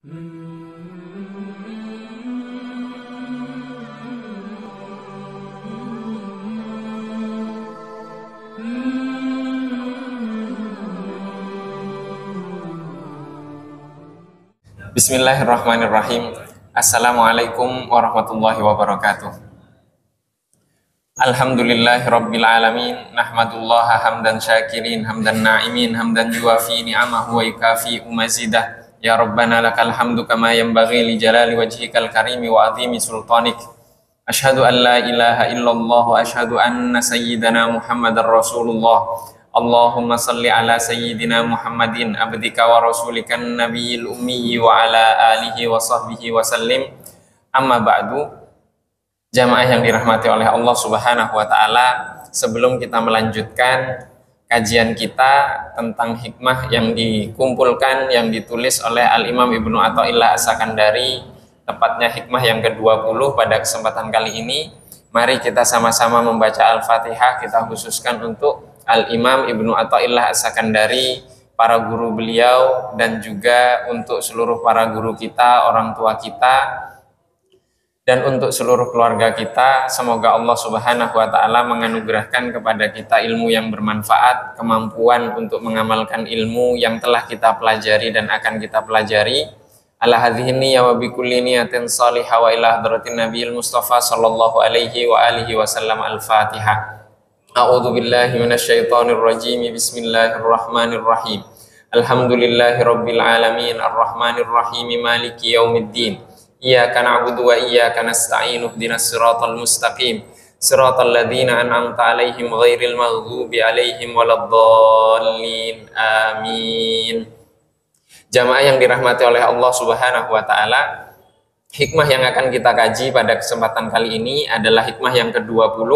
Bismillahirrahmanirrahim. Assalamualaikum warahmatullahi wabarakatuh. Alhamdulillahi rabbil alamin. Nahmadullaha hamdan syakirin, hamdan na'imin, hamdan yuafi ni'amahu wa yukafi mazidah. Ya Rabbana lakal hamdu kama yanbaghi li jalali wajhikal karimi wa azimi sultanik. Ashhadu an la ilaha illallah wa ashhadu anna sayyidana Muhammadar Rasulullah. Allahumma salli ala sayyidina Muhammadin abdika wa rasulikan nabiyil ummi wa ala alihi wa sahbihi wa sallim. Amma ba'du. Jamaah yang dirahmati oleh Allah Subhanahu wa taala, sebelum kita melanjutkan kajian kita tentang hikmah yang dikumpulkan, yang ditulis oleh Al-Imam Ibnu Athaillah As-Sakandari, tepatnya hikmah yang ke-20 pada kesempatan kali ini, mari kita sama-sama membaca Al-Fatihah. Kita khususkan untuk Al-Imam Ibnu Athaillah As-Sakandari, para guru beliau, dan juga untuk seluruh para guru kita, orang tua kita, dan untuk seluruh keluarga kita. Semoga Allah Subhanahu wa taala menganugerahkan kepada kita ilmu yang bermanfaat, kemampuan untuk mengamalkan ilmu yang telah kita pelajari dan akan kita pelajari. Ala hadhihi niyya wa bi kulli niyatin salihah wa ila hadratin nabiyil mustafa sallallahu alaihi wa alihi wasallam. Al-Fatihah. A'udzu billahi minasyaitonir rajim. Bismillahirrahmanirrahim. Alhamdulillahirabbil alamin arrahmanir rahim maliki yaumiddin. Iyyaka na'budu wa iyyaka nasta'in. Ihdinas siratal mustaqim. Siratal ladzina an'amta 'alaihim ghairil maghdubi 'alaihim waladdallin. Amin. Jamaah yang dirahmati oleh Allah Subhanahu wa taala, hikmah yang akan kita kaji pada kesempatan kali ini adalah hikmah yang ke-20,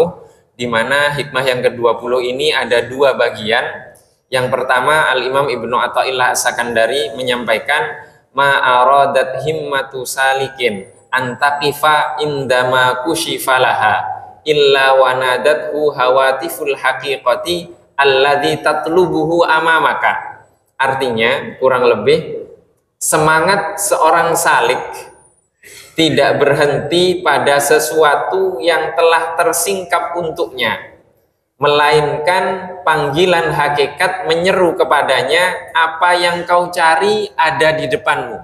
di mana hikmah yang ke-20 ini ada dua bagian. Yang pertama, Al-Imam Ibnu Athaillah As-Sakandari menyampaikan ma'aradat himmatu salikin antaqifa indama kushifalaha illa wanadathu hawatiful haqiqati alladhi tatlubuhu amamaka. Artinya, kurang lebih, semangat seorang salik tidak berhenti pada sesuatu yang telah tersingkap untuknya, melainkan panggilan hakikat menyeru kepadanya, apa yang kau cari ada di depanmu.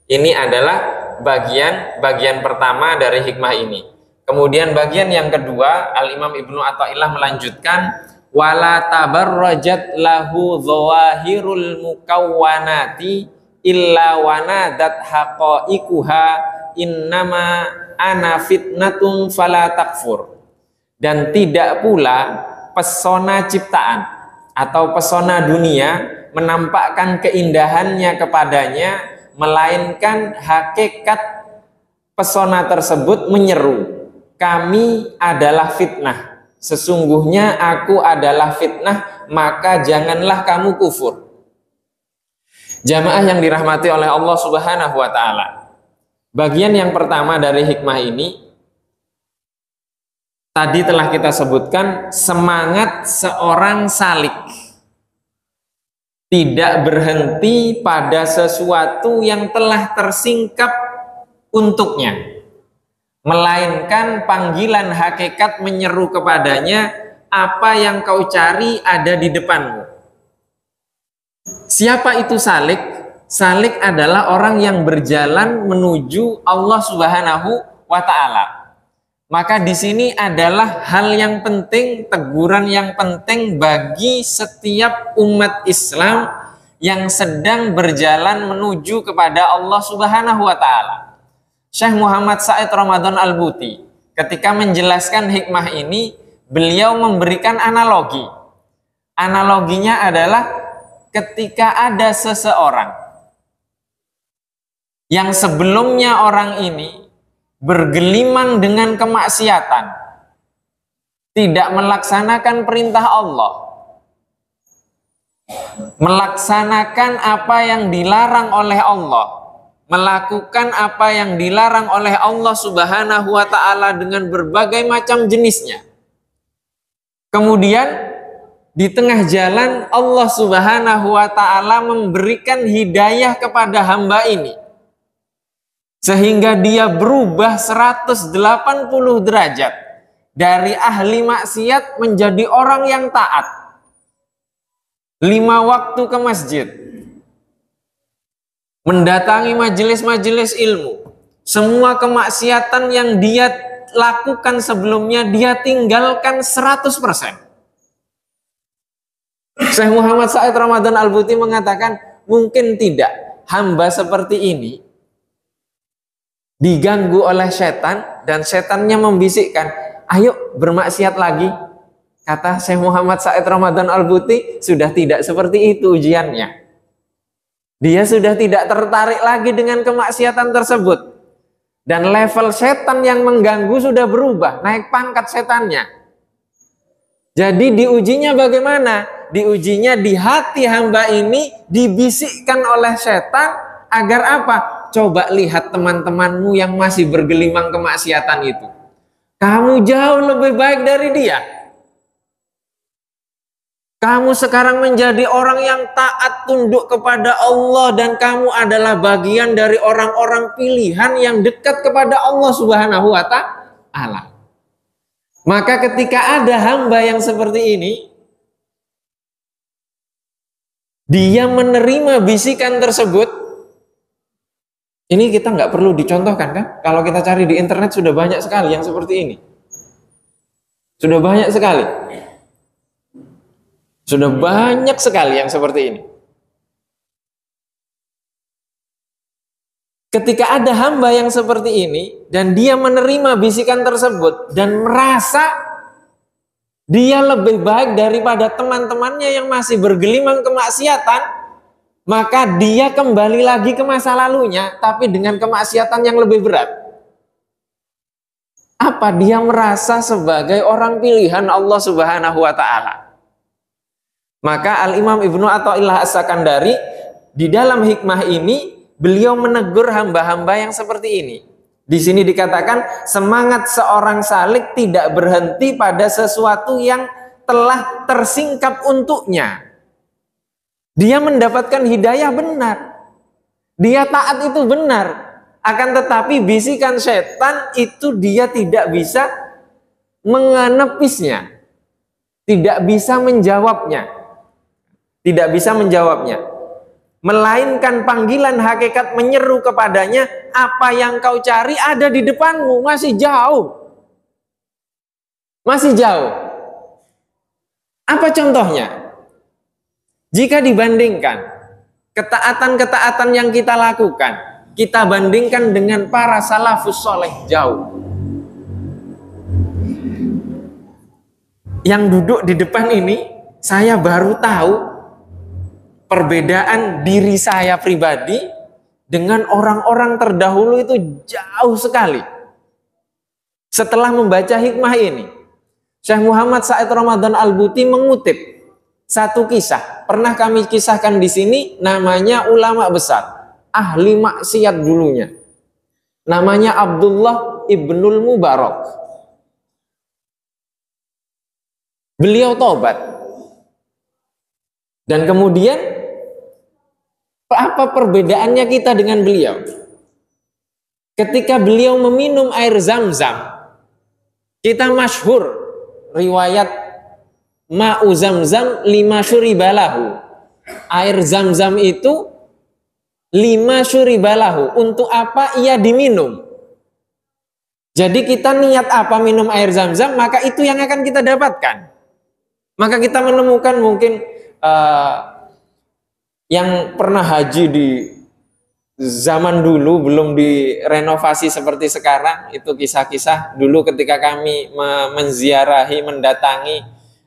Ini adalah bagian pertama dari hikmah ini. Kemudian bagian yang kedua, Al-Imam Ibnu Athaillah melanjutkan, wala tabarrajat lahu dhawahirul mukawwanati illa wanadat haqa'iquha innama ana fitnatun fala takfur. Dan tidak pula pesona ciptaan atau pesona dunia menampakkan keindahannya kepadanya, melainkan hakikat pesona tersebut menyeru, kami adalah fitnah, sesungguhnya aku adalah fitnah, maka janganlah kamu kufur. Jamaah yang dirahmati oleh Allah Subhanahu wa taala, bagian yang pertama dari hikmah ini tadi telah kita sebutkan, semangat seorang salik tidak berhenti pada sesuatu yang telah tersingkap untuknya, melainkan panggilan hakikat menyeru kepadanya, apa yang kau cari ada di depanmu. Siapa itu salik? Salik adalah orang yang berjalan menuju Allah Subhanahu wa ta'ala. Maka di sini adalah hal yang penting, teguran yang penting bagi setiap umat Islam yang sedang berjalan menuju kepada Allah Subhanahu wa taala. Syekh Muhammad Said Ramadan Al-Buti ketika menjelaskan hikmah ini, beliau memberikan analogi. Analoginya adalah ketika ada seseorang yang sebelumnya orang ini bergelimang dengan kemaksiatan, tidak melaksanakan perintah Allah, melaksanakan apa yang dilarang oleh Allah, melakukan apa yang dilarang oleh Allah Subhanahu wa ta'ala dengan berbagai macam jenisnya. Kemudian Di tengah jalan Allah Subhanahu wa ta'ala memberikan hidayah kepada hamba ini, sehingga dia berubah 180 derajat dari ahli maksiat menjadi orang yang taat. 5 waktu ke masjid, mendatangi majelis-majelis ilmu, semua kemaksiatan yang dia lakukan sebelumnya dia tinggalkan 100%. Syekh Muhammad Said Ramadan Al-Buti mengatakan, mungkin tidak hamba seperti ini diganggu oleh setan dan setannya membisikkan, ayo bermaksiat lagi. Kata Syekh Muhammad Said Ramadan Al-Buti, sudah tidak seperti itu ujiannya. Dia sudah tidak tertarik lagi dengan kemaksiatan tersebut. Dan level setan yang mengganggu sudah berubah, naik pangkat setannya. Jadi diujinya bagaimana? Diujinya di hati hamba ini dibisikkan oleh setan agar apa? Coba lihat teman-temanmu yang masih bergelimang kemaksiatan itu. Kamu jauh lebih baik dari dia. Kamu sekarang menjadi orang yang taat tunduk kepada Allah dan kamu adalah bagian dari orang-orang pilihan yang dekat kepada Allah Subhanahu wa ta'ala. Maka ketika ada hamba yang seperti ini, dia menerima bisikan tersebut. Ini kita nggak perlu dicontohkan kan? Kalau kita cari di internet sudah banyak sekali yang seperti ini. Sudah banyak sekali. Sudah banyak sekali yang seperti ini. Ketika ada hamba yang seperti ini dan dia menerima bisikan tersebut dan merasa dia lebih baik daripada teman-temannya yang masih bergelimang kemaksiatan, maka dia kembali lagi ke masa lalunya tapi dengan kemaksiatan yang lebih berat. Apa? Dia merasa sebagai orang pilihan Allah Subhanahu wa ta'ala. Maka Al-Imam Ibnu Athaillah As-Sakandari di dalam hikmah ini beliau menegur hamba-hamba yang seperti ini. Di sini dikatakan semangat seorang salik tidak berhenti pada sesuatu yang telah tersingkap untuknya. Dia mendapatkan hidayah benar. Dia taat itu benar. Akan tetapi bisikan setan itu dia tidak bisa mengenepisnya. Tidak bisa menjawabnya. Tidak bisa menjawabnya. Melainkan panggilan hakikat menyeru kepadanya, apa yang kau cari ada di depanmu, masih jauh. Masih jauh. Apa contohnya? Jika dibandingkan ketaatan-ketaatan yang kita lakukan, kita bandingkan dengan para salafus soleh jauh. Yang duduk di depan ini, saya baru tahu perbedaan diri saya pribadi dengan orang-orang terdahulu itu jauh sekali. Setelah membaca hikmah ini, Syekh Muhammad Said Ramadan Al-Buti mengutip satu kisah. Pernah kami kisahkan di sini, namanya ulama besar, ahli maksiat dulunya. Namanya Abdullah Ibnul Mubarak. Beliau tobat. Dan kemudian apa perbedaannya kita dengan beliau? Ketika beliau meminum air Zam-Zam, kita masyhur riwayat ma'u Zam-Zam 5 syuribalahu. Air Zam-Zam itu 5 syuribalahu. Untuk apa ia diminum? Jadi kita niat apa minum air Zam-Zam, maka itu yang akan kita dapatkan. Maka kita menemukan mungkin yang pernah haji di zaman dulu, belum direnovasi seperti sekarang. Itu kisah-kisah dulu ketika kami menziarahi, mendatangi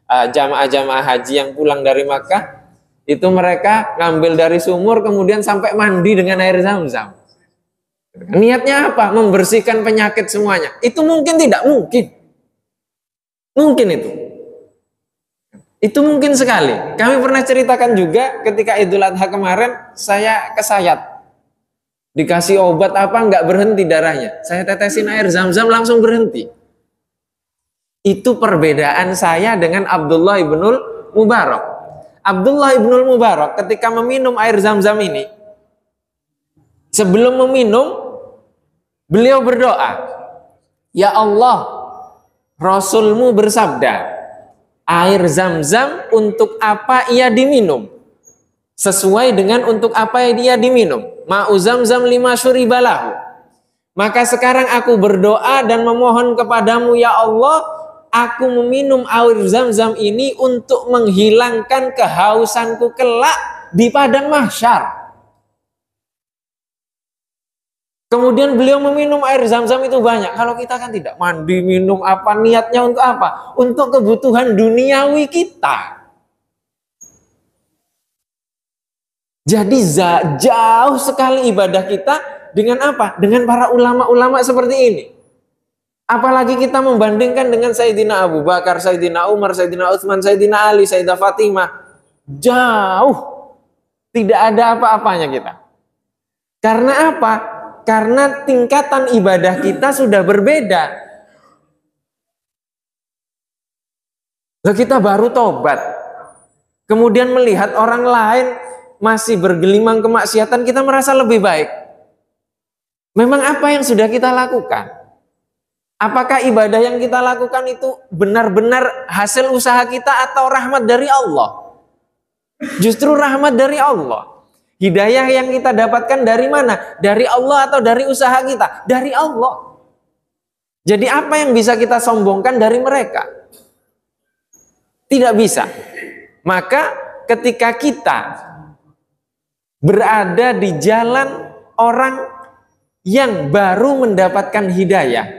jamaah-jamaah haji yang pulang dari Makkah. Itu mereka ngambil dari sumur kemudian sampai mandi dengan air Zam-Zam. Niatnya apa? Membersihkan penyakit semuanya. Itu mungkin tidak mungkin. Mungkin itu. Itu mungkin sekali. Kami pernah ceritakan juga ketika Idul Adha kemarin, saya kesayat. Dikasih obat apa, nggak berhenti darahnya. Saya tetesin air Zam-Zam langsung berhenti. Itu perbedaan saya dengan Abdullah Ibnul Mubarak. Abdullah ibnul Mubarak ketika meminum air Zam-Zam ini, sebelum meminum, beliau berdoa, "Ya Allah, Rasulmu bersabda, air Zam-Zam untuk apa ia diminum? Sesuai dengan untuk apa dia diminum. Ma'u Zam-Zam lima syuribalahu. Maka sekarang aku berdoa dan memohon kepadamu, ya Allah, aku meminum air Zam-Zam ini untuk menghilangkan kehausanku kelak di padang mahsyar." Kemudian beliau meminum air Zam-Zam itu banyak. Kalau kita kan tidak, mandi, minum apa, niatnya untuk apa? Untuk kebutuhan duniawi kita. Jadi jauh sekali ibadah kita dengan apa? Dengan para ulama-ulama seperti ini. Apalagi kita membandingkan dengan Sayyidina Abu Bakar, Sayyidina Umar, Sayyidina Utsman, Sayyidina Ali, Sayyidah Fatimah. Jauh. Tidak ada apa-apanya kita. Karena apa? Karena tingkatan ibadah kita sudah berbeda. Nah, kita baru tobat. Kemudian melihat orang lain masih bergelimang kemaksiatan, kita merasa lebih baik. Memang apa yang sudah kita lakukan? Apakah ibadah yang kita lakukan itu benar-benar hasil usaha kita atau rahmat dari Allah? Justru rahmat dari Allah. Hidayah yang kita dapatkan dari mana? Dari Allah atau dari usaha kita? Dari Allah. Jadi apa yang bisa kita sombongkan dari mereka? Tidak bisa. Maka ketika kita berada di jalan orang yang baru mendapatkan hidayah,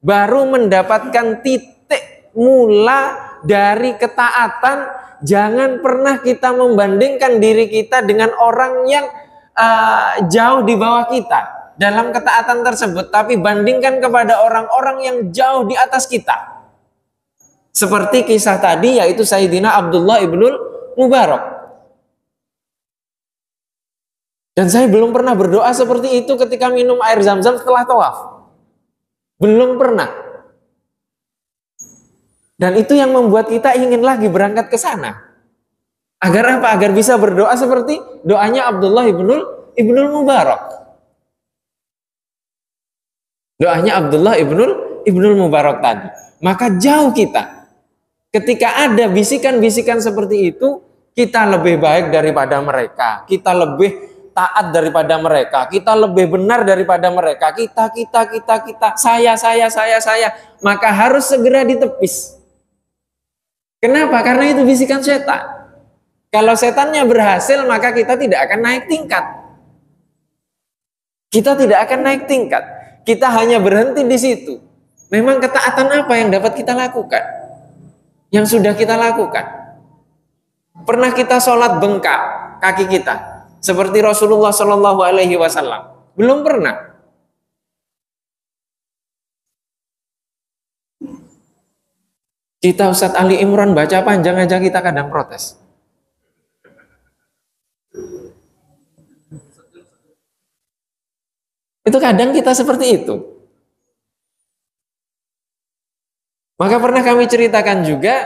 baru mendapatkan titik mula dari ketaatan, jangan pernah kita membandingkan diri kita dengan orang yang jauh di bawah kita dalam ketaatan tersebut, tapi bandingkan kepada orang-orang yang jauh di atas kita. Seperti kisah tadi, yaitu Sayyidina Abdullah ibnul Mubarak. Dan saya belum pernah berdoa seperti itu ketika minum air Zam-Zam setelah tawaf. Belum pernah. Dan itu yang membuat kita ingin lagi berangkat ke sana. Agar apa? Agar bisa berdoa seperti doanya Abdullah ibnul Mubarak. Doanya Abdullah ibnul Mubarak tadi. Maka jauh kita. Ketika ada bisikan-bisikan seperti itu, kita lebih baik daripada mereka. Kita lebih taat daripada mereka, kita lebih benar daripada mereka, kita, saya, maka harus segera ditepis. Kenapa? Karena itu bisikan setan. Kalau setannya berhasil, maka kita tidak akan naik tingkat. Kita tidak akan naik tingkat. Kita hanya berhenti di situ. Memang ketaatan apa yang dapat kita lakukan? Yang sudah kita lakukan? Pernah kita sholat bengkak kaki kita? Seperti Rasulullah Shallallahu Alaihi Wasallam, belum pernah. Kita Ustadz Ali Imran baca panjang aja kita kadang protes. Itu kadang kita seperti itu. Maka pernah kami ceritakan juga,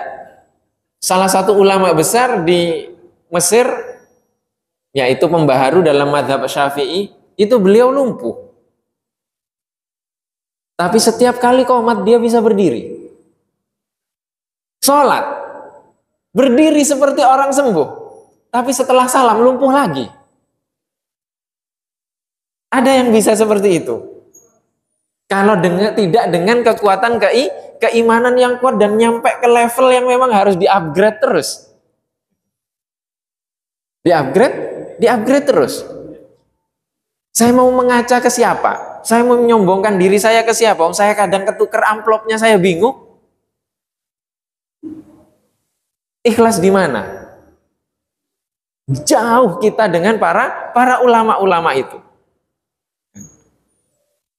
salah satu ulama besar di Mesir, yaitu pembaharu dalam mazhab Syafi'i, itu beliau lumpuh. Tapi setiap kali qomat dia bisa berdiri. Sholat, berdiri seperti orang sembuh. Tapi setelah salam lumpuh lagi. Ada yang bisa seperti itu. Kalau tidak dengan kekuatan keimanan yang kuat dan nyampe ke level yang memang harus di-upgrade terus. Di-upgrade terus. Saya mau mengaca ke siapa? Saya mau menyombongkan diri saya ke siapa? Saya kadang ketuker amplopnya, saya bingung. Ikhlas di mana? Jauh kita dengan para ulama-ulama itu.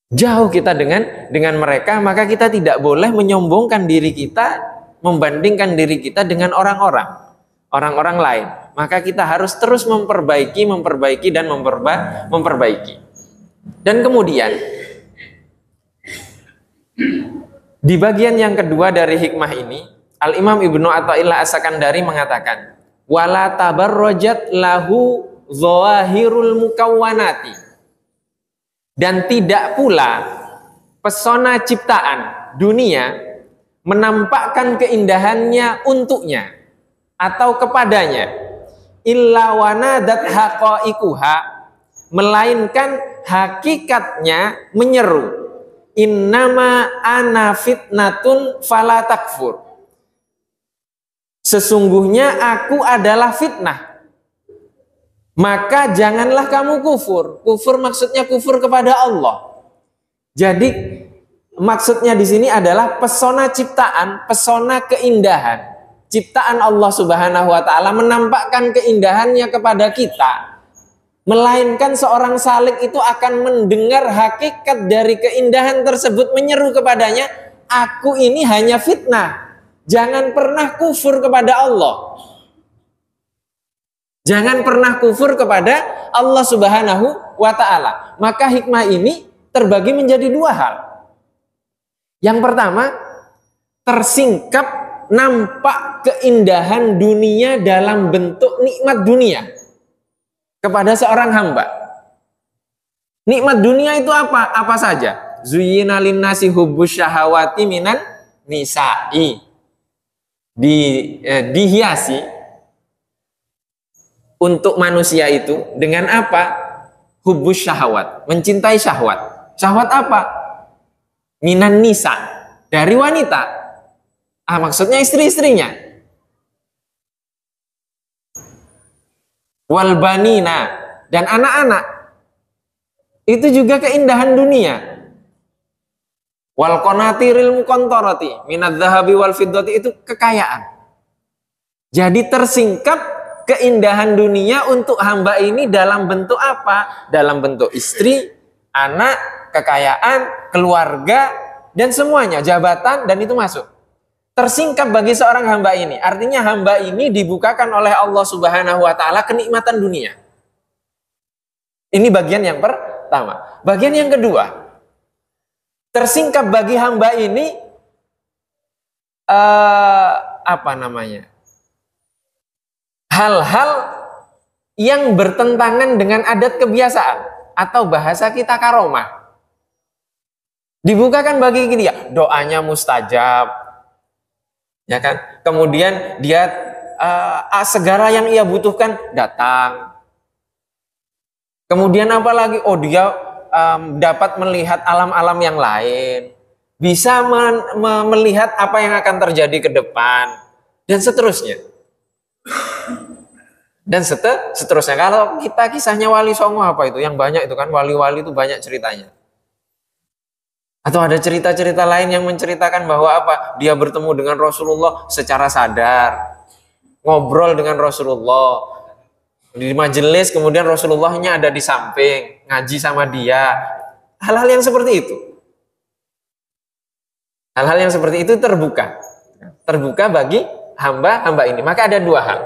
Jauh kita dengan mereka, maka kita tidak boleh menyombongkan diri kita, membandingkan diri kita dengan orang-orang lain. Maka kita harus terus memperbaiki dan memperbaiki. Dan kemudian di bagian yang kedua dari hikmah ini, Al-Imam Ibnu Athaillah As-Sakandari mengatakan, wala tabarrajat lahu zawahirul mukawwanati, dan tidak pula pesona ciptaan dunia menampakkan keindahannya untuknya atau kepadanya, illa wanadat haqaiquha, melainkan hakikatnya menyeru, innama ana fitnatun fala takfur, sesungguhnya aku adalah fitnah, maka janganlah kamu kufur. Kufur maksudnya kufur kepada Allah. Jadi maksudnya di sini adalah pesona ciptaan, pesona keindahan. Ciptaan Allah Subhanahu wa taala menampakkan keindahannya kepada kita. Melainkan seorang salik itu akan mendengar hakikat dari keindahan tersebut, menyeru kepadanya, aku ini hanya fitnah. Jangan pernah kufur kepada Allah. Jangan pernah kufur kepada Allah Subhanahu wa ta'ala. Maka hikmah ini terbagi menjadi dua hal. Yang pertama, tersingkap nampak keindahan dunia dalam bentuk nikmat dunia kepada seorang hamba. Nikmat dunia itu apa? Apa saja? Zuyyina linnasi hubbus syahawati minan nisa'i. Dihiasi untuk manusia itu dengan apa? Hubbus syahwat, mencintai syahwat. Syahwat apa? Minan nisa, dari wanita. Maksudnya istri-istrinya. Wal banina, dan anak-anak. Itu juga keindahan dunia. Wal qanatiril muqantarati minadz dzahabi wal fiddati, itu kekayaan. Jadi tersingkap keindahan dunia untuk hamba ini dalam bentuk apa? Dalam bentuk istri, anak, kekayaan, keluarga, dan semuanya, jabatan, dan itu masuk. Tersingkap bagi seorang hamba ini. Artinya hamba ini dibukakan oleh Allah Subhanahu wa taala kenikmatan dunia. Ini bagian yang pertama. Bagian yang kedua, tersingkap bagi hamba ini hal-hal yang bertentangan dengan adat kebiasaan atau bahasa kita karomah. Dibukakan bagi dia, doanya mustajab, ya kan? Kemudian dia segala yang ia butuhkan datang. Kemudian apalagi? Oh, dia dapat melihat alam-alam yang lain, bisa melihat apa yang akan terjadi ke depan, dan seterusnya. Dan seterusnya. Kalau kita kisahnya Wali Songo apa itu? Yang banyak itu kan, wali-wali itu banyak ceritanya. Atau ada cerita-cerita lain yang menceritakan bahwa apa? Dia bertemu dengan Rasulullah secara sadar, ngobrol dengan Rasulullah di majelis, kemudian Rasulullahnya ada di samping, ngaji sama dia. Hal-hal yang seperti itu. Hal-hal yang seperti itu terbuka bagi hamba-hamba ini. Maka ada dua hal.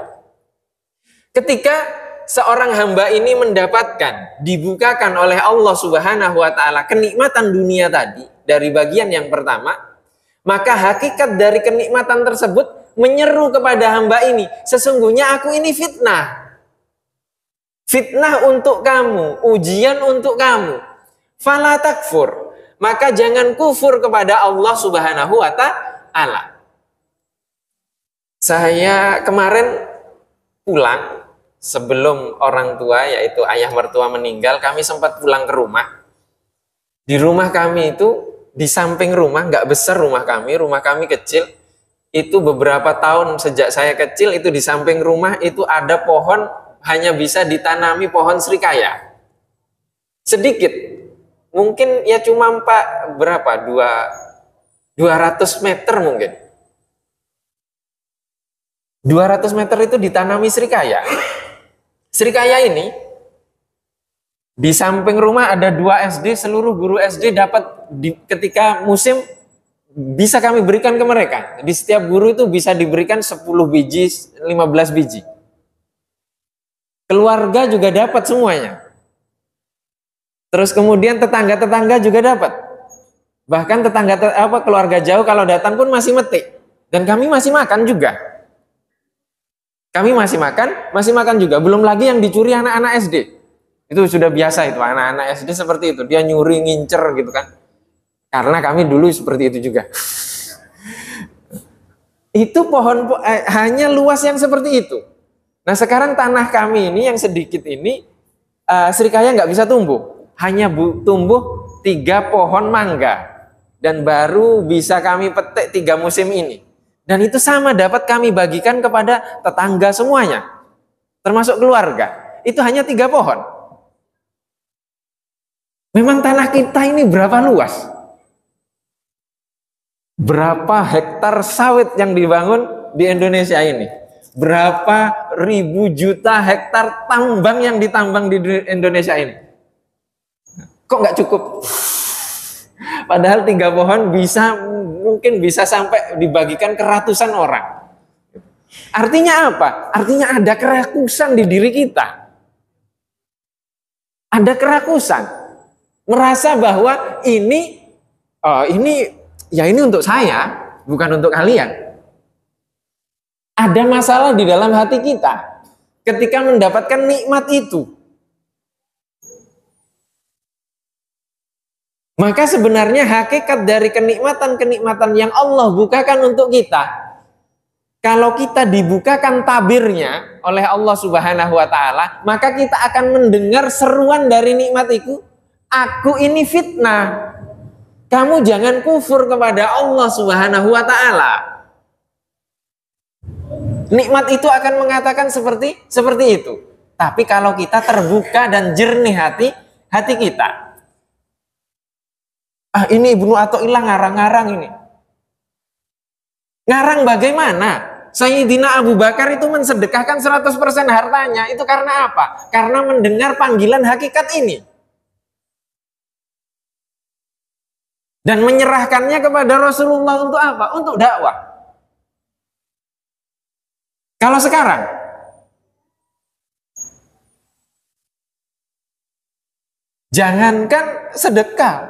Ketika seorang hamba ini mendapatkan, dibukakan oleh Allah Subhanahu wa taala kenikmatan dunia tadi dari bagian yang pertama, maka hakikat dari kenikmatan tersebut menyeru kepada hamba ini, sesungguhnya aku ini fitnah. Fitnah untuk kamu, ujian untuk kamu. Fala takfur, maka jangan kufur kepada Allah Subhanahu wa taala. Saya kemarin pulang sebelum orang tua, yaitu ayah mertua meninggal, kami sempat pulang ke rumah. Di rumah kami itu, di samping rumah, nggak besar rumah kami kecil. Itu beberapa tahun sejak saya kecil, itu di samping rumah itu ada pohon, hanya bisa ditanami pohon srikaya. Sedikit. Mungkin ya cuma 200 meter mungkin. 200 meter itu ditanami srikaya. Srikaya ini di samping rumah ada 2 SD, seluruh guru SD dapat ketika musim bisa kami berikan ke mereka. Di setiap guru itu bisa diberikan 10 biji, 15 biji. Keluarga juga dapat semuanya. Terus kemudian tetangga-tetangga juga dapat. Bahkan keluarga jauh kalau datang pun masih metik. Dan kami masih makan juga. Kami masih makan juga. Belum lagi yang dicuri anak-anak SD. Itu sudah biasa itu, anak-anak SD seperti itu. Dia nyuri, ngincer gitu kan. Karena kami dulu seperti itu juga. Itu hanya luas yang seperti itu. Nah sekarang tanah kami ini yang sedikit ini, serikaya nggak bisa tumbuh. Hanya tumbuh 3 pohon mangga. Dan baru bisa kami petik 3 musim ini. Dan itu sama dapat kami bagikan kepada tetangga semuanya. Termasuk keluarga. Itu hanya 3 pohon. Memang tanah kita ini berapa luas? Berapa hektar sawit yang dibangun di Indonesia ini? Berapa ribu juta hektar tambang yang ditambang di Indonesia ini? Kok nggak cukup? Padahal 3 pohon mungkin bisa sampai dibagikan ke ratusan orang. Artinya apa? Artinya ada kerakusan di diri kita. Ada kerakusan. Merasa bahwa ini untuk saya, bukan untuk kalian. Ada masalah di dalam hati kita ketika mendapatkan nikmat itu. Maka sebenarnya hakikat dari kenikmatan-kenikmatan yang Allah bukakan untuk kita, kalau kita dibukakan tabirnya oleh Allah Subhanahu wa Ta'ala, maka kita akan mendengar seruan dari nikmat itu, aku ini fitnah. Kamu jangan kufur kepada Allah Subhanahu wa Ta'ala. Nikmat itu akan mengatakan seperti itu. Tapi kalau kita terbuka dan jernih hati kita. Ini Ibnu Athaillah ngarang-ngarang ini. Ngarang bagaimana? Sayyidina Abu Bakar itu mensedekahkan 100% hartanya. Itu karena apa? Karena mendengar panggilan hakikat ini. Dan menyerahkannya kepada Rasulullah untuk apa? Untuk dakwah. Kalau sekarang, jangankan sedekah,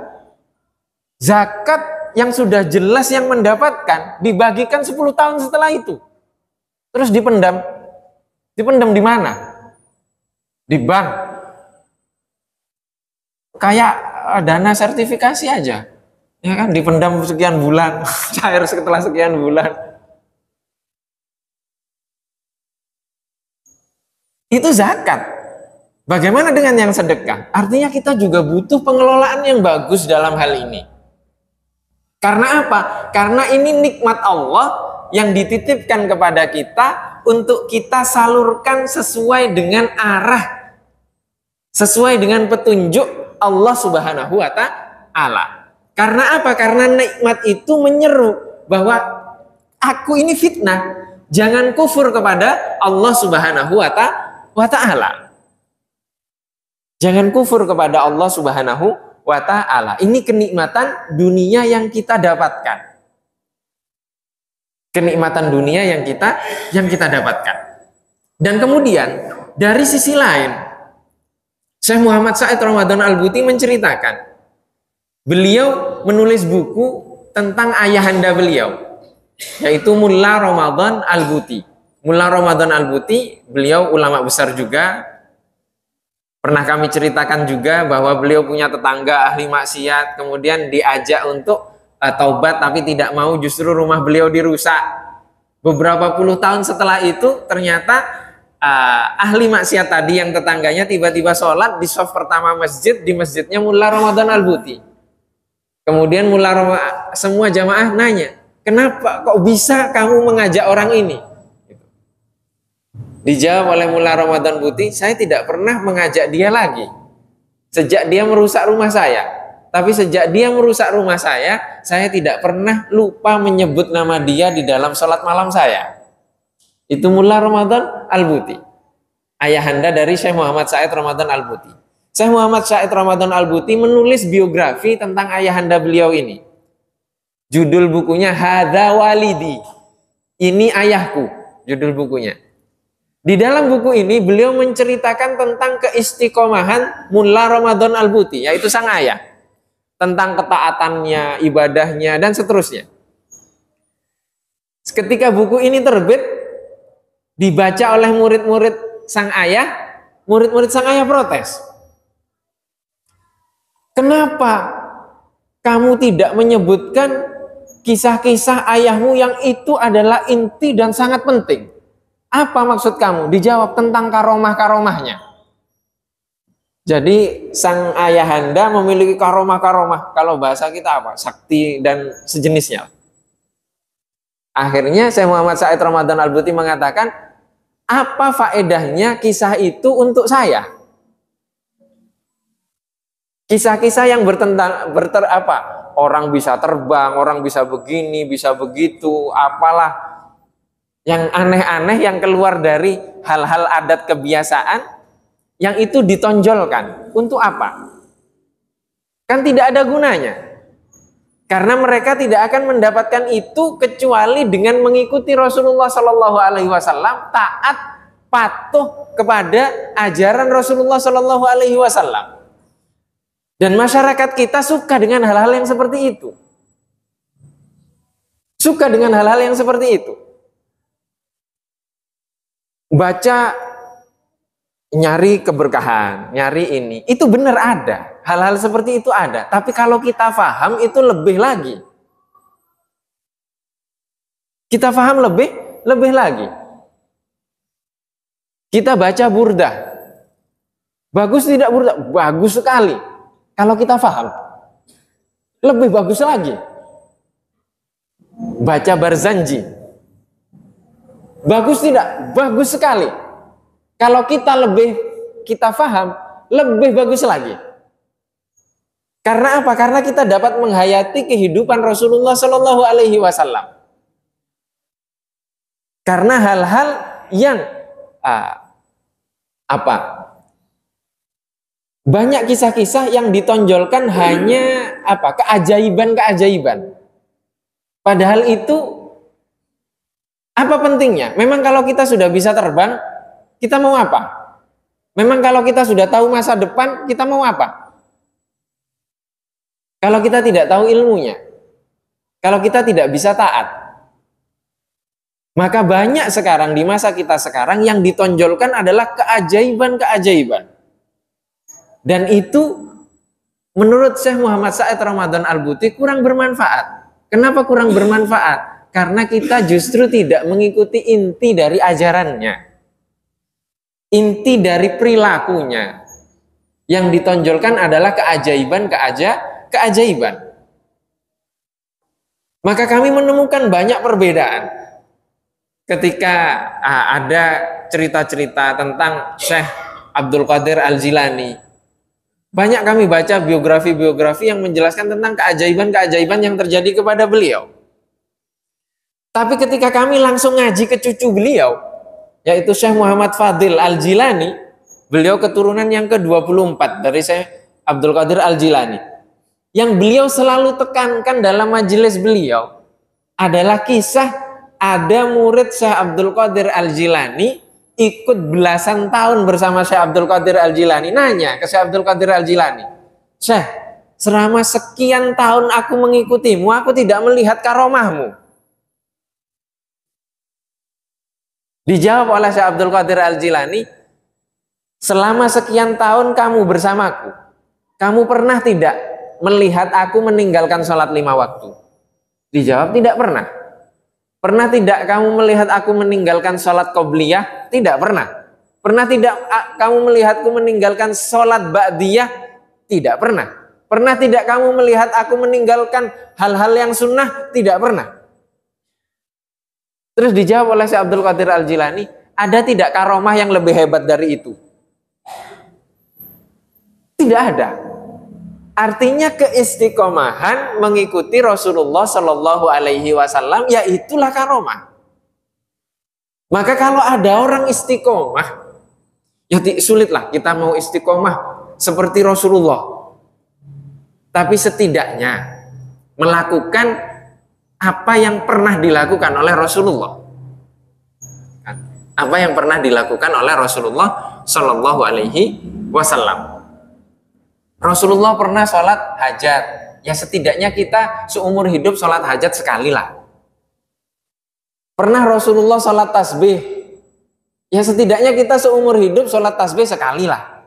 zakat yang sudah jelas yang mendapatkan dibagikan 10 tahun setelah itu. Terus dipendam. Dipendam di mana? Di bank. Kayak dana sertifikasi aja. Ya kan, dipendam sekian bulan, cair setelah sekian bulan. Itu zakat. Bagaimana dengan yang sedekah? Artinya kita juga butuh pengelolaan yang bagus dalam hal ini. Karena apa? Karena ini nikmat Allah yang dititipkan kepada kita untuk kita salurkan sesuai dengan arah, sesuai dengan petunjuk Allah Subhanahu wa Ta'ala. Karena apa? Karena nikmat itu menyeru bahwa aku ini fitnah. Jangan kufur kepada Allah Subhanahu wa Ta'ala. Jangan kufur kepada Allah Subhanahu wa Ta'ala. Ini kenikmatan dunia yang kita dapatkan. Kenikmatan dunia yang kita dapatkan. Dan kemudian dari sisi lain, Syekh Muhammad Said Ramadan Al-Buti menceritakan, beliau menulis buku tentang ayahanda beliau, yaitu Mullah Ramadan Al-Buti. Mullah Ramadan Al-Buti, beliau ulama besar juga. Pernah kami ceritakan juga bahwa beliau punya tetangga ahli maksiat, kemudian diajak untuk taubat tapi tidak mau, justru rumah beliau dirusak. Beberapa puluh tahun setelah itu ternyata ahli maksiat tadi yang tetangganya tiba-tiba sholat di shaf pertama masjid, di masjidnya Mullah Ramadan Al-Buti. Kemudian semua jamaah nanya, kenapa kok bisa kamu mengajak orang ini? Dijawab oleh Mullah Ramadan Buti, saya tidak pernah mengajak dia lagi sejak dia merusak rumah saya. Tapi sejak dia merusak rumah saya tidak pernah lupa menyebut nama dia di dalam sholat malam saya. Itu Mullah Ramadan Al-Buti, ayahanda dari Syekh Muhammad Said Ramadan Al-Buti. Syekh Muhammad Said Ramadan Al-Buti menulis biografi tentang ayahanda beliau ini. Judul bukunya Hadza Walidi. Ini ayahku, judul bukunya. Di dalam buku ini beliau menceritakan tentang keistiqomahan Mullah Ramadan Al-Buti, yaitu sang ayah. Tentang ketaatannya, ibadahnya, dan seterusnya. Ketika buku ini terbit, dibaca oleh murid-murid sang ayah, murid-murid sang ayah protes. Kenapa kamu tidak menyebutkan kisah-kisah ayahmu yang itu adalah inti dan sangat penting? Apa maksud kamu? Dijawab tentang karomah-karomahnya. Jadi sang ayahanda memiliki karomah-karomah. Kalau bahasa kita apa? Sakti dan sejenisnya. Akhirnya Syekh Muhammad Said Ramadan Al-Buti mengatakan, apa faedahnya kisah itu untuk saya? Kisah-kisah yang orang bisa terbang, orang bisa begini, bisa begitu, apalah yang aneh-aneh yang keluar dari hal-hal adat kebiasaan, yang itu ditonjolkan. Untuk apa? Kan tidak ada gunanya. Karena mereka tidak akan mendapatkan itu kecuali dengan mengikuti Rasulullah Shallallahu Alaihi Wasallam, taat, patuh kepada ajaran Rasulullah Shallallahu Alaihi Wasallam. Dan masyarakat kita suka dengan hal-hal yang seperti itu. Suka dengan hal-hal yang seperti itu. Baca, nyari keberkahan, nyari ini. Itu benar ada. Hal-hal seperti itu ada. Tapi kalau kita paham itu lebih lagi. Kita paham lebih lagi. Kita baca burdah. Bagus tidak burdah? Bagus sekali. Kalau kita paham. Lebih bagus lagi. Baca Barzanji. Bagus tidak? Bagus sekali. Kalau kita paham, lebih bagus lagi. Karena apa? Karena kita dapat menghayati kehidupan Rasulullah Shallallahu Alaihi Wasallam. Karena hal-hal yang banyak kisah-kisah yang ditonjolkan hanya keajaiban-keajaiban. Padahal itu apa pentingnya? Memang kalau kita sudah bisa terbang, kita mau apa? Memang kalau kita sudah tahu masa depan, kita mau apa? Kalau kita tidak tahu ilmunya, kalau kita tidak bisa taat, maka banyak sekarang di masa kita sekarang yang ditonjolkan adalah keajaiban-keajaiban. Dan itu menurut Syekh Muhammad Said Ramadan Al-Buti kurang bermanfaat. Kenapa kurang bermanfaat? Karena kita justru tidak mengikuti inti dari ajarannya. Inti dari perilakunya. Yang ditonjolkan adalah keajaiban. Maka kami menemukan banyak perbedaan. Ketika ada cerita-cerita tentang Syekh Abdul Qadir Al-Jilani. Banyak kami baca biografi-biografi yang menjelaskan tentang keajaiban-keajaiban yang terjadi kepada beliau. Tapi ketika kami langsung ngaji ke cucu beliau, yaitu Syekh Muhammad Fadil Al-Jilani, beliau keturunan yang ke-24 dari Syekh Abdul Qadir Al-Jilani. Yang beliau selalu tekankan dalam majelis beliau adalah kisah ada murid Syekh Abdul Qadir Al-Jilani ikut belasan tahun bersama Syekh Abdul Qadir Al-Jilani. Nanya ke Syekh Abdul Qadir Al-Jilani, Syekh, selama sekian tahun aku mengikutimu, aku tidak melihat karomahmu. Dijawab oleh Syekh Abdul Qadir Al-Jilani, selama sekian tahun kamu bersamaku, kamu pernah tidak melihat aku meninggalkan sholat 5 waktu? Dijawab, tidak pernah. Pernah tidak kamu melihat aku meninggalkan sholat qobliyah? Tidak pernah. Pernah tidak kamu melihatku meninggalkan sholat ba'diyah? Tidak pernah. Pernah tidak kamu melihat aku meninggalkan hal-hal yang sunnah? Tidak pernah. Terus dijawab oleh Syekh Abdul Qadir Al-Jilani, ada tidak karomah yang lebih hebat dari itu? Tidak ada. Artinya keistiqomahan mengikuti Rasulullah Shallallahu Alaihi Wasallam, yaitulah karomah. Maka kalau ada orang istiqomah, ya sulitlah kita mau istiqomah seperti Rasulullah. Tapi setidaknya melakukan apa yang pernah dilakukan oleh Rasulullah. Apa yang pernah dilakukan oleh Rasulullah Shallallahu Alaihi Wasallam. Rasulullah pernah sholat hajat. Ya setidaknya kita seumur hidup sholat hajat sekali lah. Pernah Rasulullah sholat tasbih? Ya setidaknya kita seumur hidup sholat tasbih sekali lah.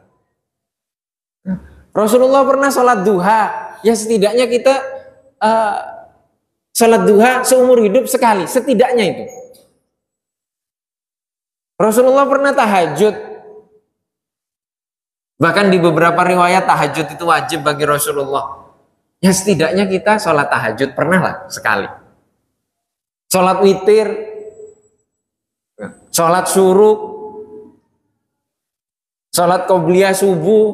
Rasulullah pernah sholat duha? Ya setidaknya kita sholat duha seumur hidup sekali, setidaknya itu. Rasulullah pernah tahajud? Bahkan di beberapa riwayat tahajud itu wajib bagi Rasulullah. Ya setidaknya kita sholat tahajud pernah lah sekali. Sholat witir, sholat syuruk, sholat qobliyah subuh,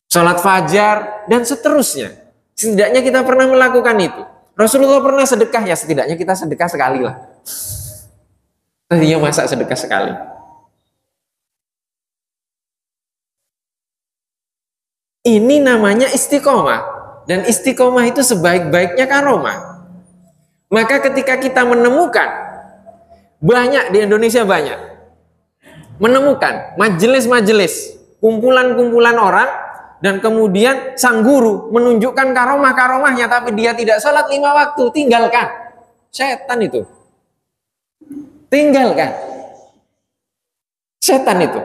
sholat fajar, dan seterusnya. Setidaknya kita pernah melakukan itu. Rasulullah pernah sedekah, ya setidaknya kita sedekah sekali lah. Tadinya masa sedekah sekali. Ini namanya istiqomah. Dan istiqomah itu sebaik-baiknya karomah. Maka ketika kita menemukan, banyak di Indonesia banyak, menemukan majelis-majelis, kumpulan-kumpulan orang, dan kemudian sang guru menunjukkan karomah-karomahnya, tapi dia tidak sholat 5 waktu, tinggalkan. Setan itu. Tinggalkan. Setan itu.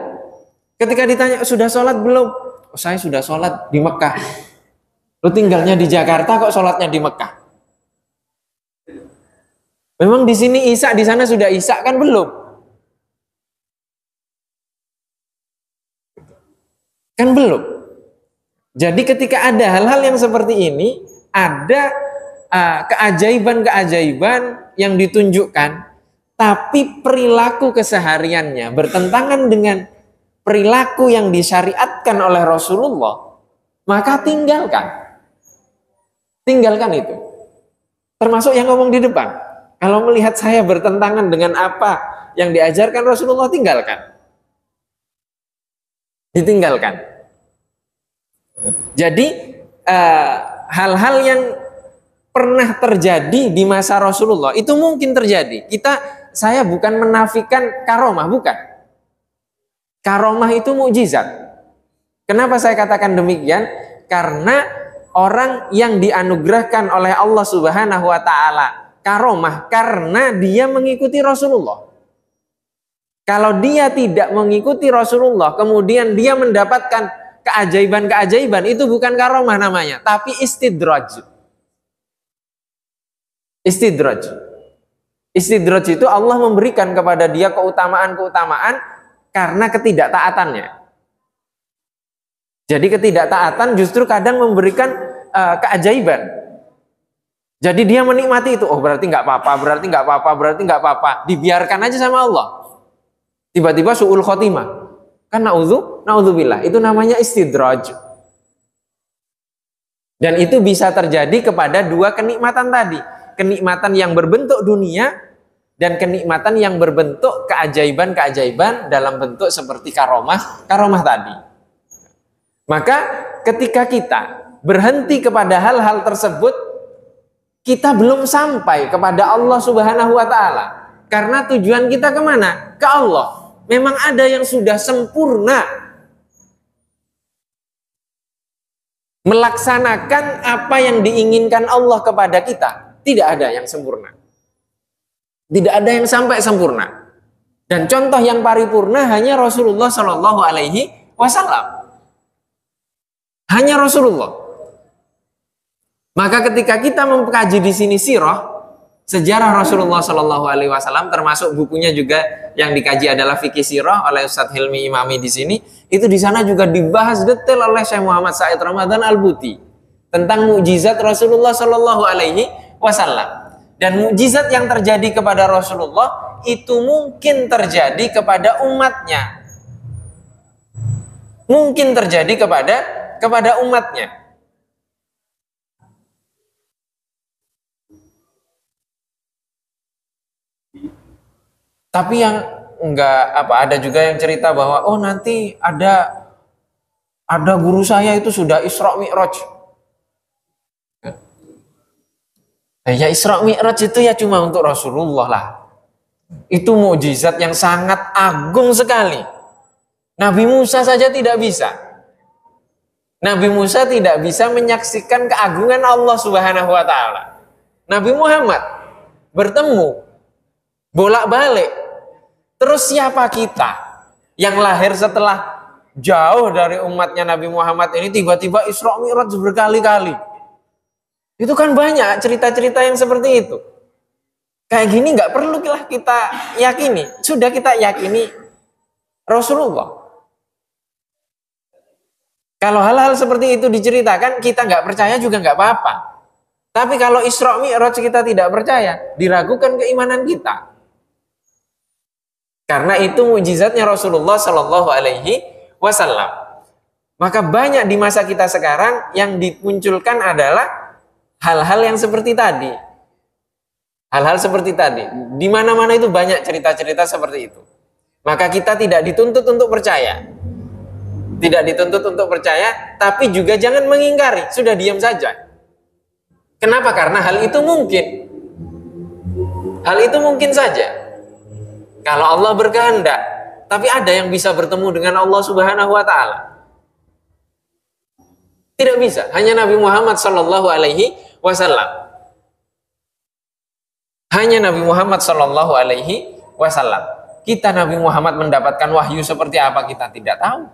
Ketika ditanya, sudah sholat belum? Oh, saya sudah sholat di Mekah. Lu tinggalnya di Jakarta kok sholatnya di Mekah? Memang di sini Isya, di sana sudah Isya kan belum? Kan belum. Jadi ketika ada hal-hal yang seperti ini, ada keajaiban-keajaiban yang ditunjukkan, tapi perilaku kesehariannya bertentangan dengan perilaku yang disyariatkan oleh Rasulullah, maka tinggalkan. Tinggalkan itu. Termasuk yang ngomong di depan. Kalau melihat saya bertentangan dengan apa yang diajarkan Rasulullah, tinggalkan. Ditinggalkan. Jadi hal-hal yang pernah terjadi di masa Rasulullah itu mungkin terjadi. Saya bukan menafikan karomah, bukan. Karomah itu mukjizat. Kenapa saya katakan demikian? Karena orang yang dianugerahkan oleh Allah Subhanahu wa taala karomah karena dia mengikuti Rasulullah. Kalau dia tidak mengikuti Rasulullah, kemudian dia mendapatkan keajaiban-keajaiban, itu bukan karomah namanya, tapi istidraj. Istidraj. Istidraj itu Allah memberikan kepada dia keutamaan-keutamaan karena ketidaktaatannya. Jadi ketidaktaatan justru kadang memberikan keajaiban. Jadi dia menikmati itu, oh berarti nggak apa-apa, berarti nggak apa-apa, berarti nggak apa-apa. Dibiarkan aja sama Allah. Tiba-tiba su'ul khotimah. Kan na'udzubillah. Itu namanya istidraj. Dan itu bisa terjadi kepada dua kenikmatan tadi. Kenikmatan yang berbentuk dunia dan kenikmatan yang berbentuk keajaiban-keajaiban dalam bentuk seperti karomah tadi. Maka ketika kita berhenti kepada hal-hal tersebut, kita belum sampai kepada Allah Subhanahu wa taala. Karena tujuan kita kemana? Ke Allah. Memang ada yang sudah sempurna melaksanakan apa yang diinginkan Allah kepada kita. Tidak ada yang sempurna. Tidak ada yang sampai sempurna. Dan contoh yang paripurna hanya Rasulullah Shallallahu Alaihi Wasallam. Hanya Rasulullah. Maka ketika kita mengkaji di sini sirah, sejarah Rasulullah Shallallahu Alaihi Wasallam, termasuk bukunya juga yang dikaji adalah Fikih Sirah oleh Ustadz Hilmi Imami di sini, itu di sana juga dibahas detail oleh Syekh Muhammad Said Ramadan Al-Buti tentang mukjizat Rasulullah Shallallahu Alaihi Wasallam. Dan mukjizat yang terjadi kepada Rasulullah itu mungkin terjadi kepada umatnya, mungkin terjadi kepada umatnya. Tapi yang ada juga yang cerita bahwa oh nanti ada guru saya itu sudah Isra Mi'raj. Ya Isra Mi'raj itu ya cuma untuk Rasulullah lah. Itu mukjizat yang sangat agung sekali. Nabi Musa saja tidak bisa. Nabi Musa tidak bisa menyaksikan keagungan Allah Subhanahu wa taala. Nabi Muhammad bertemu, bolak-balik. Terus siapa kita yang lahir setelah jauh dari umatnya Nabi Muhammad ini tiba-tiba Isra Mi'raj berkali-kali? Itu kan banyak cerita-cerita yang seperti itu. Kayak gini nggak perlu lah kita yakini. Sudah kita yakini Rasulullah. Kalau hal-hal seperti itu diceritakan, kita nggak percaya juga nggak apa-apa. Tapi kalau Isra Mi'raj kita tidak percaya, diragukan keimanan kita. Karena itu mukjizatnya Rasulullah Shallallahu Alaihi Wasallam. Maka banyak di masa kita sekarang yang dimunculkan adalah hal-hal yang seperti tadi. Hal-hal seperti tadi. Di mana-mana itu banyak cerita-cerita seperti itu. Maka kita tidak dituntut untuk percaya. Tidak dituntut untuk percaya, tapi juga jangan mengingkari. Sudah diam saja. Kenapa? Karena hal itu mungkin. Hal itu mungkin saja. Kalau Allah berkehendak. Tapi ada yang bisa bertemu dengan Allah Subhanahu wa Ta'ala? Tidak bisa. Hanya Nabi Muhammad Sallallahu Alaihi Wasallam. Hanya Nabi Muhammad Sallallahu Alaihi Wasallam. Kita Nabi Muhammad mendapatkan wahyu seperti apa kita tidak tahu.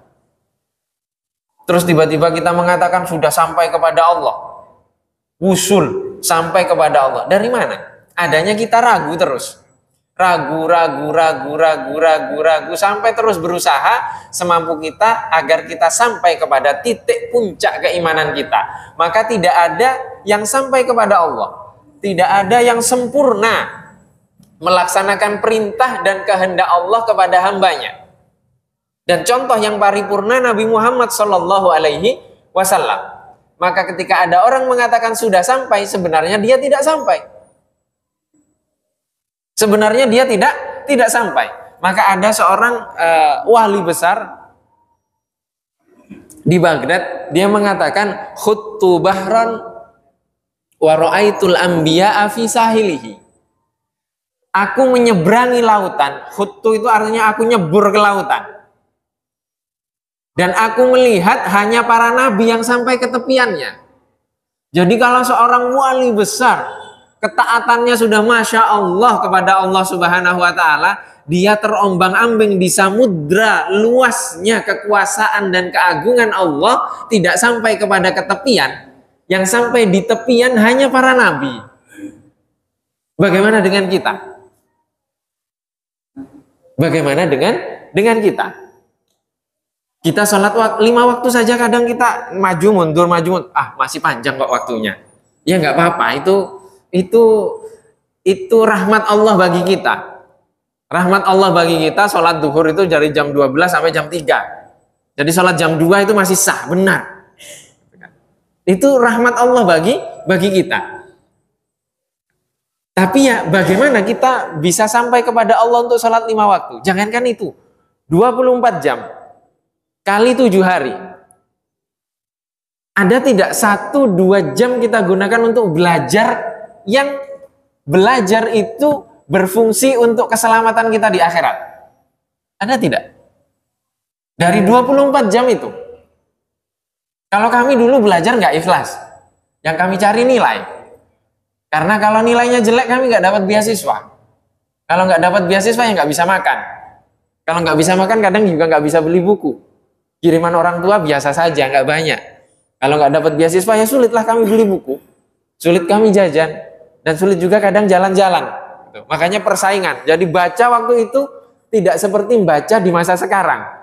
Terus tiba-tiba kita mengatakan sudah sampai kepada Allah. Wusul sampai kepada Allah. Dari mana? Adanya kita ragu terus. Ragu sampai terus berusaha semampu kita agar kita sampai kepada titik puncak keimanan kita. Maka tidak ada yang sampai kepada Allah. Tidak ada yang sempurna melaksanakan perintah dan kehendak Allah kepada hambanya. Dan contoh yang paripurna Nabi Muhammad Sallallahu Alaihi Wasallam. Maka ketika ada orang mengatakan sudah sampai, sebenarnya dia tidak sampai. Sebenarnya dia tidak sampai. Maka ada seorang wali besar di Baghdad, dia mengatakan khuttu bahran wa ra'aitul anbiya'a fi sahilihi. Aku menyeberangi lautan. Khuttu itu artinya aku nyebur ke lautan. Dan aku melihat hanya para nabi yang sampai ke tepiannya. Jadi kalau seorang wali besar, ketaatannya sudah Masya Allah kepada Allah Subhanahu wa Ta'ala, dia terombang-ambing di samudra luasnya kekuasaan dan keagungan Allah, tidak sampai kepada ketepian. Yang sampai di tepian hanya para nabi. Bagaimana dengan kita? Bagaimana dengan kita? Kita sholat 5 waktu saja kadang kita maju mundur. Masih panjang kok waktunya. Ya nggak apa-apa, itu rahmat Allah bagi kita. Rahmat Allah bagi kita, sholat duhur itu dari jam 12 sampai jam 3. Jadi sholat jam 2 itu masih sah, benar. Itu rahmat Allah bagi kita. Tapi ya bagaimana kita bisa sampai kepada Allah untuk sholat 5 waktu? Jangankan itu, 24 jam kali 7 hari. Ada tidak 1-2 jam kita gunakan untuk belajar, yang belajar itu berfungsi untuk keselamatan kita di akhirat? Ada tidak? Dari 24 jam itu. Kalau kami dulu belajar nggak ikhlas, yang kami cari nilai. Karena kalau nilainya jelek kami nggak dapat beasiswa. Kalau nggak dapat beasiswa ya nggak bisa makan. Kalau nggak bisa makan kadang juga nggak bisa beli buku. Kiriman orang tua biasa saja, nggak banyak. Kalau nggak dapat beasiswa ya sulitlah kami beli buku, sulit kami jajan, dan sulit juga kadang jalan-jalan. Makanya persaingan. Jadi baca waktu itu tidak seperti baca di masa sekarang.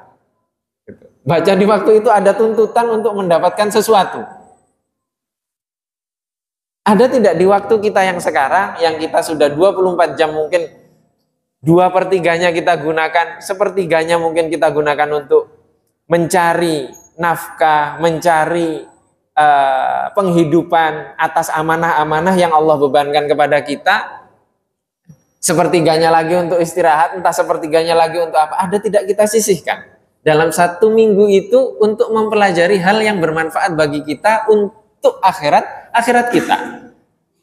Baca di waktu itu ada tuntutan untuk mendapatkan sesuatu. Ada tidak di waktu kita yang sekarang, yang kita sudah 24 jam mungkin 2/3-nya kita gunakan, 1/3-nya mungkin kita gunakan untuk mencari nafkah, mencari penghidupan atas amanah-amanah yang Allah bebankan kepada kita. 1/3-nya lagi untuk istirahat, entah 1/3-nya lagi untuk apa. Ada tidak kita sisihkan dalam 1 minggu itu untuk mempelajari hal yang bermanfaat bagi kita untuk akhirat kita.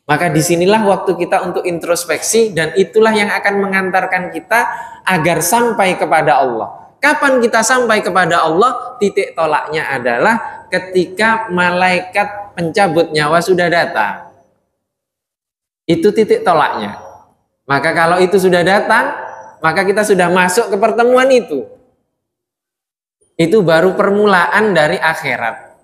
Maka disinilah waktu kita untuk introspeksi, dan itulah yang akan mengantarkan kita agar sampai kepada Allah. Kapan kita sampai kepada Allah? Titik tolaknya adalah ketika malaikat pencabut nyawa sudah datang. Itu titik tolaknya. Maka kalau itu sudah datang, maka kita sudah masuk ke pertemuan itu. Itu baru permulaan dari akhirat.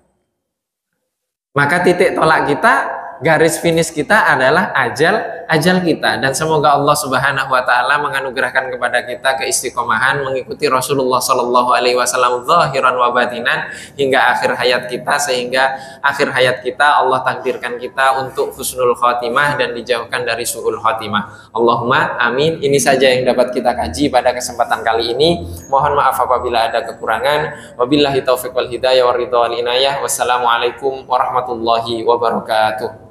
Maka titik tolak kita, garis finish kita adalah ajal kita. Dan semoga Allah Subhanahu wa taala menganugerahkan kepada kita keistiqomahan mengikuti Rasulullah sallallahu alaihi wasallam zahiran wa batinan hingga akhir hayat kita, sehingga akhir hayat kita Allah takdirkan kita untuk husnul khotimah dan dijauhkan dari su'ul khotimah. Allahumma amin. Ini saja yang dapat kita kaji pada kesempatan kali ini. Mohon maaf apabila ada kekurangan. Wabillahi taufiq wal hidayah wa ridha wal inayah. Wassalamualaikum warahmatullahi wabarakatuh.